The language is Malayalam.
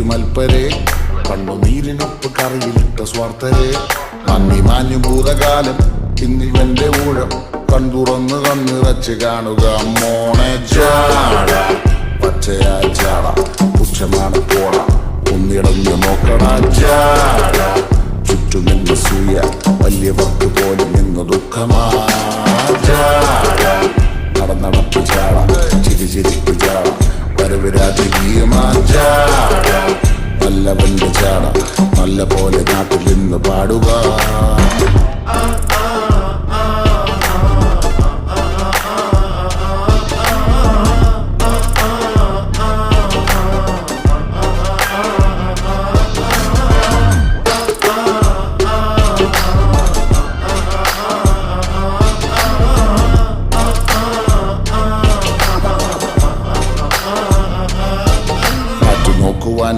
മൽപ്പരെ കണ്ണുനീരിനൊപ്പ് കറിയിലിട്ട സ്വാർത്ഥരെ നന്ദി മാഞ്ഞു ഭൂതകാലം ഇന്നിവന്റെ ഊഴം കൺതുറന്ന് കണ്ണിറച്ച് കാണുക മോണെ ചാട പച്ചയാ ചാട പുച്ഛമാണ് പോട ഒന്നിടന്ന് നോക്കണ ചാട ചുറ്റുമെന്ന് സൂയ വലിയവർക്ക് പോലും ഇന്ന് ദുഃഖമാ ചാട നടന്നടപ്പ് ചാട ചിരിച്ചിരിപ്പ് ചാട വരവിരാജകീയമാ ചാട നല്ലവന്റെ ചാട നല്ല പോലെ നാട്ടിൽ നിന്ന് പാടുക